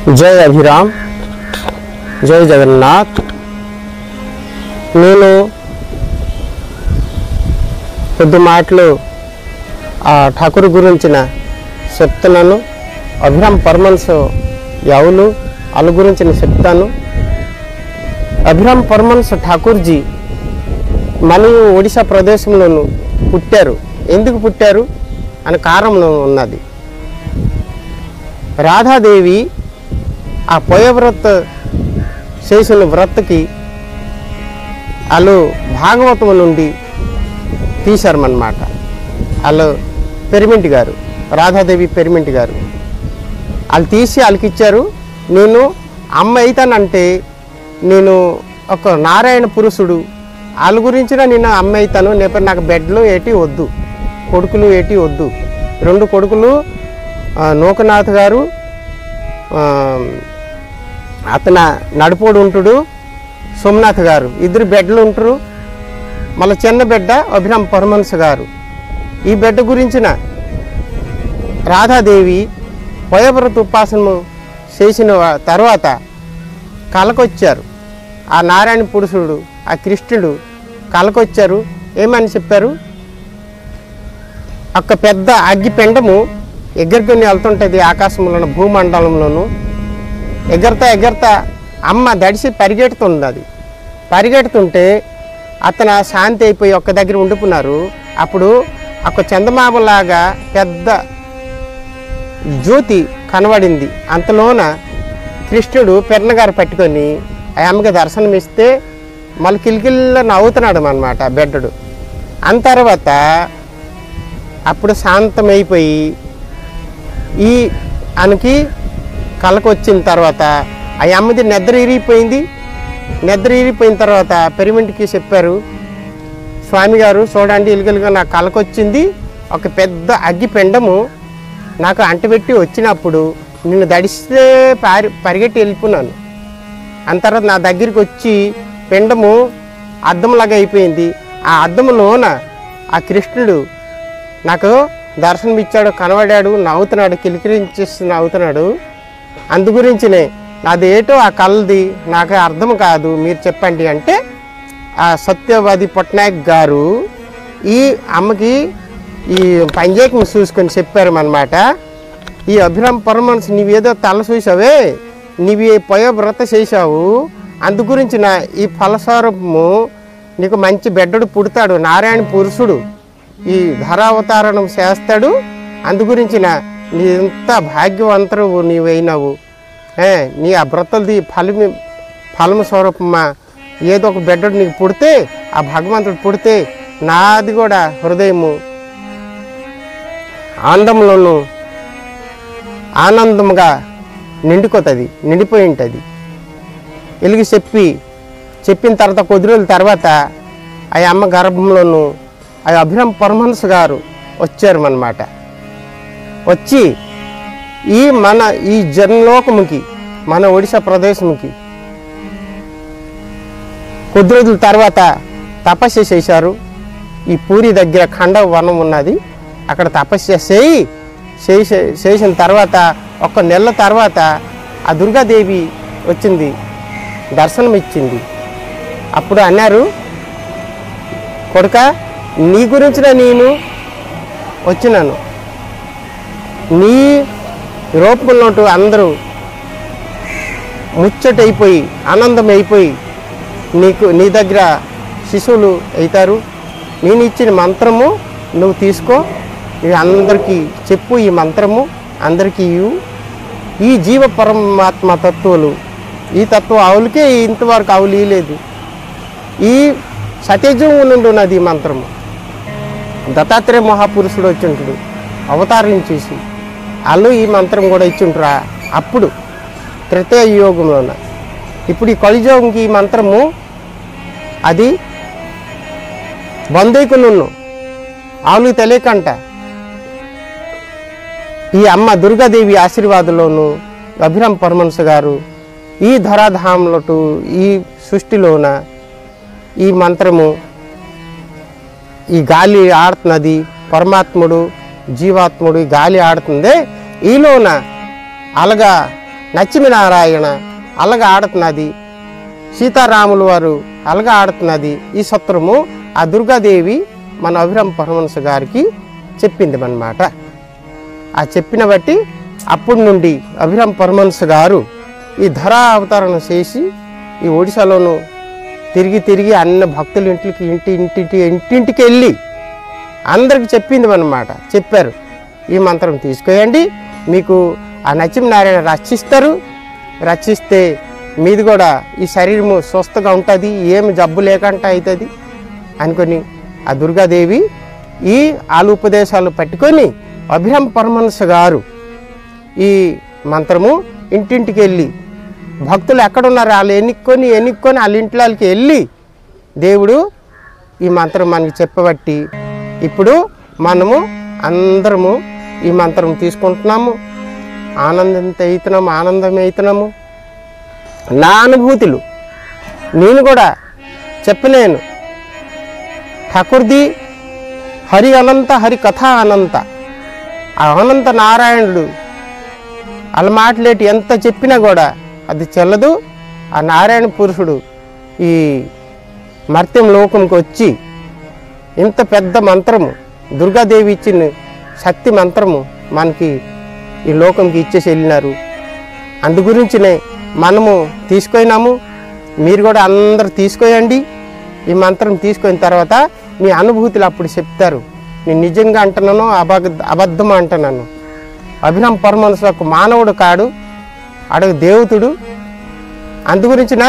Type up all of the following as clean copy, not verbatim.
जय अभिराम जय जगन्नाथ। నేను కొద్ది మాటలు ఆ ఠాకూర్ గురించిన చెప్తున్నాను. అభిరామ్ పరమహంస ఎవరు వాళ్ళ గురించి చెప్తాను. అభిరామ్ పరమహంస ఠాకూర్జీ మన ఒడిశా ప్రదేశంలోనూ పుట్టారు. ఎందుకు పుట్టారు అనే కారణం ఉన్నది. రాధాదేవి ఆ పోయవ్రత చేసిన వ్రతకి వాళ్ళు భాగవతం నుండి తీశారన్నమాట. వాళ్ళు పెరిమింటి గారు, రాధాదేవి పెరిమింటి గారు వాళ్ళు తీసి వాళ్ళకి ఇచ్చారు. నేను అమ్మ అవుతానంటే నేను ఒక నారాయణ పురుషుడు వాళ్ళ గురించిన నేను అమ్మ అవుతాను. లేకపోతే నాకు బెడ్లు ఏటి వద్దు, కొడుకులు ఏటి వద్దు. 2 కొడుకులు నూకనాథ్ గారు, అతను నడుపోడు ఉంటాడు, సోమనాథ్ గారు, 2 బెడ్లు ఉంటారు. మళ్ళీ చిన్న బిడ్డ అభిరామ్ పరమహంస గారు. ఈ బిడ్డ గురించిన రాధాదేవి పోయవ్రత ఉపాసన చేసిన తర్వాత కలకొచ్చారు. ఆ నారాయణ పురుషుడు ఆ కృష్ణుడు కలకొచ్చారు. ఏమని చెప్పారు, ఒక పెద్ద అగ్గిపెండము ఎగురుకొని వెళ్తుంటుంది ఆకాశంలోను భూమండలంలోను. ఎగరతా అమ్మ దడిసి పరిగెడుతుంది. అది పరిగెడుతుంటే అతను శాంతి అయిపోయి ఒక్క దగ్గర ఉండిపోయినారు. అప్పుడు ఒక చందమామలాగా పెద్ద జ్యోతి కనబడింది. అంతలోన కృష్ణుడు పెన్నగారు పట్టుకొని ఆ అమ్మకి దర్శనం ఇస్తే మళ్ళీ కిలికిల్లో నవ్వుతున్నాడు అన్నమాట బెడ్డడు. అంత తర్వాత అప్పుడు శాంతమైపోయి ఈ ఆయనకి కళ్ళకు వచ్చిన తర్వాత ఆ అమ్మది నిద్ర ఇరిగిపోయింది. నిద్ర ఇరిగిపోయిన తర్వాత పెరిమింటికి చెప్పారు, స్వామి గారు చూడండి ఇలుగలుగా నాకు కళ్ళకు వచ్చింది. ఒక పెద్ద అగ్గి పెండము నాకు అంటబెట్టి వచ్చినప్పుడు నిన్ను దడిస్తే పరిగెట్టి వెళ్ళిపోయినాను. అంత తర్వాత నా దగ్గరికి వచ్చి పెండము అద్దంలాగా అయిపోయింది. ఆ అద్దంలోన ఆ కృష్ణుడు నాకు దర్శనం ఇచ్చాడు, కనబడాడు, నవ్వుతున్నాడు, కిలికిరించి నవ్వుతున్నాడు. అందు గురించినే నాది ఏటో ఆ కళ్ళది నాకు అర్థం కాదు, మీరు చెప్పండి అంటే ఆ సత్యవాది పట్నాయక్ గారు ఈ అమ్మకి ఈ పంజేకం చూసుకొని చెప్పారు అన్నమాట. ఈ అభిరామ్ పరమహంస నీవేదో తల చూసావే, నీవి పోయవ్రత చేశావు, అందు గురించిన ఈ ఫలస్వరూపము నీకు మంచి బిడ్డడు పుడతాడు, నారాయణ పురుషుడు ఈ ధరావతారణం చేస్తాడు. అందు గురించిన నీ ఎంత భాగ్యవంతుడు నీవైనావు. నీ ఆ వ్రతలది ఫలము స్వరూపమా, ఏదో ఒక బిడ్డడు నీకు పుడితే ఆ భగవంతుడు పుడితే నాది కూడా హృదయము ఆనందంలోనూ ఆనందంగా నిండుకోతుంది, నిండిపోయి ఉంటుంది. వెలిగి చెప్పిన తర్వాత కొద్ది రోజుల తర్వాత ఆ అమ్మ గర్భంలోనూ ఆ అభిరామ్ పరమహంస గారు వచ్చారు అన్నమాట. వచ్చి ఈ జన్లోకముకి మన ఒడిశా ప్రదేశంకి కొద్ది రోజుల తర్వాత తపస్సు చేశారు. ఈ పూరి దగ్గర ఖండవ వనం ఉన్నది, అక్కడ తపస్సు చేసిన తర్వాత 1 నెల తర్వాత ఆ దుర్గాదేవి వచ్చింది, దర్శనం ఇచ్చింది. అప్పుడు అన్నారు, కొడుక నీ గురించిన నేను వచ్చినాను, నీ రూపంలో అందరూ ముచ్చటైపోయి ఆనందం అయిపోయి నీ దగ్గర శిశువులు అవుతారు. నేను ఇచ్చిన మంత్రము నువ్వు తీసుకో, ఇది అందరికీ చెప్పు, ఈ మంత్రము అందరికీ ఈ జీవ పరమాత్మ తత్వాలు, ఈ తత్వం ఆవులకే ఇంతవరకు ఆవులు ఇలేదు. ఈ సత్యజం నుండి ఉన్నది ఈ మంత్రము. దత్తాత్రేయ మహాపురుషుడు వచ్చి ఉంటాడు అవతారం చేసి, వాళ్ళు ఈ మంత్రం కూడా ఇచ్చుంటారా అప్పుడు త్రేతాయ యుగంలోన. ఇప్పుడు ఈ కలియుగంకి ఈ మంత్రము అది బంధుకులను ఆవులకు తెలియకంట ఈ అమ్మ దుర్గాదేవి ఆశీర్వాదంలోను అభిరామ్ పరమహంస గారు ఈ ధరాధామంలో ఈ సృష్టిలోన ఈ మంత్రము ఈ గాలి ఆడుతున్నది, పరమాత్ముడు జీవాత్ముడు ఈ గాలి ఆడుతుంది. ఈలోన అలగా లక్ష్మీనారాయణ అలాగా ఆడుతున్నది, సీతారాములు వారు అలాగా ఆడుతున్నది. ఈ సూత్రము ఆ దుర్గాదేవి మన అభిరామ పరమహంస గారికి చెప్పింది అన్నమాట. ఆ చెప్పిన బట్టి అప్పటి నుండి అభిరామ పరమహంస గారు ఈ ధరా అవతరణ చేసి ఈ ఒడిశాలోను తిరిగి తిరిగి అన్ని భక్తుల ఇంటింటికి వెళ్ళి అందరికి చెప్పింది అన్నమాట. చెప్పారు, ఈ మంత్రం తీసుకోయండి, మీకు ఆ లక్ష్మీనారాయణ రక్షిస్తారు, రక్షిస్తే మీది కూడా ఈ శరీరము స్వస్థగా ఉంటుంది, ఏమి జబ్బు లేకుండా అవుతుంది అనుకొని ఆ దుర్గాదేవి ఈ ఉపదేశాలు పట్టుకొని అభిరామ పరమహంస గారు ఈ మంత్రము ఇంటింటికి వెళ్ళి భక్తులు ఎక్కడున్నారు వాళ్ళు ఎన్నుక్కొని వాళ్ళ ఇంట్లోకి వెళ్ళి దేవుడు ఈ మంత్రం మనకి చెప్పబట్టి ఇప్పుడు మనము అందరము ఈ మంత్రం తీసుకుంటున్నాము, ఆనందమవుతున్నాము. నా అనుభూతులు నేను కూడా చెప్పలేను. ఠాకూర్ది హరి అనంత, హరి కథ అనంత. ఆ అనంత నారాయణుడు అలా మాటలేటి ఎంత చెప్పినా కూడా అది చెల్లదు. ఆ నారాయణ పురుషుడు ఈ మర్త్యం లోకంకి వచ్చి ఇంత పెద్ద మంత్రము దుర్గాదేవి ఇచ్చిన శక్తి మంత్రము మనకి ఈ లోకంకి ఇచ్చేసి వెళ్ళినారు. అందు గురించినే మనము తీసుకున్నాము, మీరు కూడా అందరు తీసుకోయండి. ఈ మంత్రం తీసుకున్న తర్వాత మీ అనుభూతులు అప్పుడు చెప్తారు, నేను నిజంగా అంటున్నాను అబద్ధం అంటున్నాను. అభిరామ పరమహంస ఒక మానవుడు కాడు, అడుగు దేవతుడు. అందు గురించిన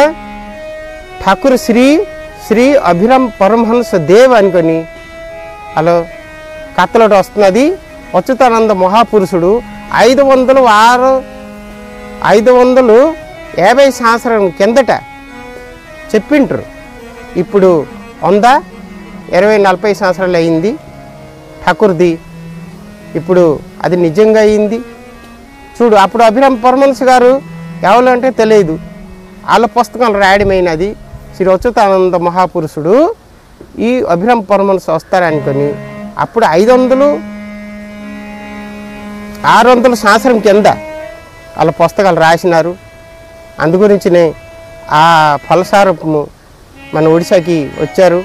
ఠాకూర్ శ్రీ అభిరామ పరమహంస దేవ్ అనుకొని అలా కథలో వస్తున్నది. అచ్యుతానంద మహాపురుషుడు 550 సంవత్సరం కిందట చెప్పింటారు. ఇప్పుడు 120-40 సంవత్సరాలు అయింది ఠాకూర్ది. ఇప్పుడు అది నిజంగా అయింది. చూడు, అప్పుడు అభిరామ పరమహంస గారు ఎవరంటే తెలియదు, వాళ్ళ పుస్తకాలు రాయడమైనది. శ్రీ అచ్యుతానంద మహాపురుషుడు ఈ అభిరామ పరమహంస వస్తారనుకొని అప్పుడు 500-600 సంవత్సరం కింద వాళ్ళ పుస్తకాలు రాసినారు. అందు గురించినే ఆ ఫలసారూపము మన ఒడిశాకి వచ్చారు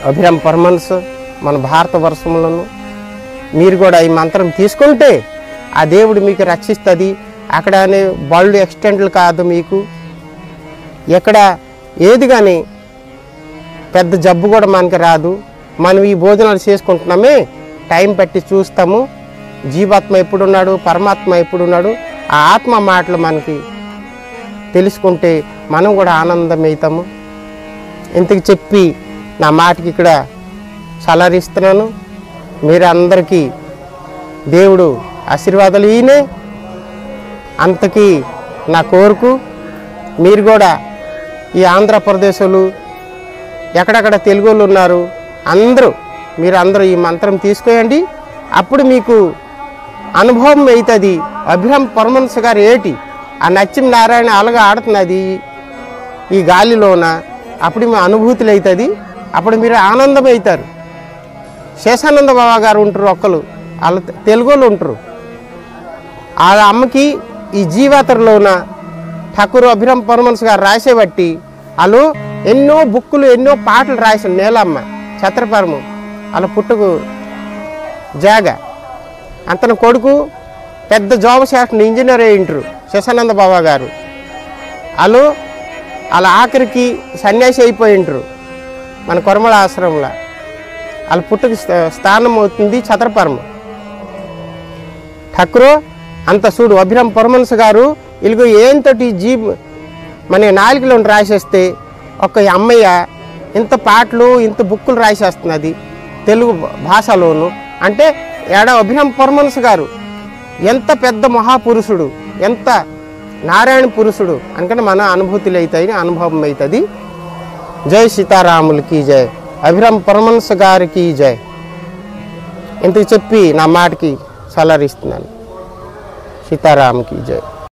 అభిరామ పరమహంస మన భారతవర్షంలోను. మీరు కూడా ఈ మంత్రం తీసుకుంటే ఆ దేవుడు మీకు రక్షిస్తుంది. అక్కడ బళ్ళు ఎక్స్టెంట్లు కాదు, మీకు ఎక్కడ ఏది కానీ పెద్ద జబ్బు కూడా మనకి రాదు. మనం ఈ భోజనాలు చేసుకుంటున్నామే, టైం పట్టి చూస్తాము జీవాత్మ ఎప్పుడున్నాడు, పరమాత్మ ఎప్పుడున్నాడు, ఆ ఆత్మ మాటలు మనకి తెలుసుకుంటే మనం కూడా ఆనందమవుతాము. ఇంతకు చెప్పి నా మాటకి ఇక్కడ సలరిస్తున్నాను. మీరు అందరికీ దేవుడు ఆశీర్వాదాలు ఈయనే అంతకీ నా కోరుకు. మీరు కూడా ఈ ఆంధ్రప్రదేశ్లు ఎక్కడెక్కడ తెలుగు వాళ్ళు ఉన్నారు మీరందరూ ఈ మంత్రం తీసుకోండి. అప్పుడు మీకు అనుభవం అవుతుంది. అభిరామ పరమహంస గారు ఏటి ఆ లక్ష్మీనారాయణ అలాగా ఆడుతున్నది ఈ గాలిలోన, అప్పుడు మీ అనుభూతులు అవుతుంది. అప్పుడు మీరు ఆనందం అవుతారు. శేషానంద బాబా గారు ఉంటారు, ఒక్కరు వాళ్ళు తెలుగు వాళ్ళు ఉంటారు. వాళ్ళ అమ్మకి ఈ జీవాతరలోన ఠాకూర్ అభిరామ పరమహంస గారు రాసేబట్టి వాళ్ళు ఎన్నో బుక్కులు ఎన్నో పాటలు రాశారు. నేలమ్మ ఛత్రపరము వాళ్ళ పుట్టుకు జాగ అంతన కొడుకు పెద్ద జాబ్ చేస్తున్న ఇంజనీర్ అయ్యింటారు శేషానంద బాబా గారు. వాళ్ళ ఆఖరికి సన్యాసి అయిపోయింటారు మన కొరమల ఆశ్రమంలో. వాళ్ళ పుట్టుకు స్థానం అవుతుంది ఛత్రపరము. ఠాకూర్ అంత చూడు అభిరామ పరమహంస గారు ఇలుగు ఏంతటి మన నాలుగులో రాసేస్తే ఒక అమ్మయ్య ఇంత పాటలు ఇంత బుక్కులు రాసేస్తున్నది తెలుగు భాషలోను. అంటే అభిరామ పరమహంస గారు ఎంత పెద్ద మహాపురుషుడు, ఎంత నారాయణ పురుషుడు అనుకంటే మన అనుభూతులు అవుతాయి, అనుభవం అవుతుంది. జై సీతారాములకి జై, అభిరామ పరమహంస గారికి జై. ఇంతకు చెప్పి నా మాటకి సలరిస్తున్నాను. సీతారాముకి జై.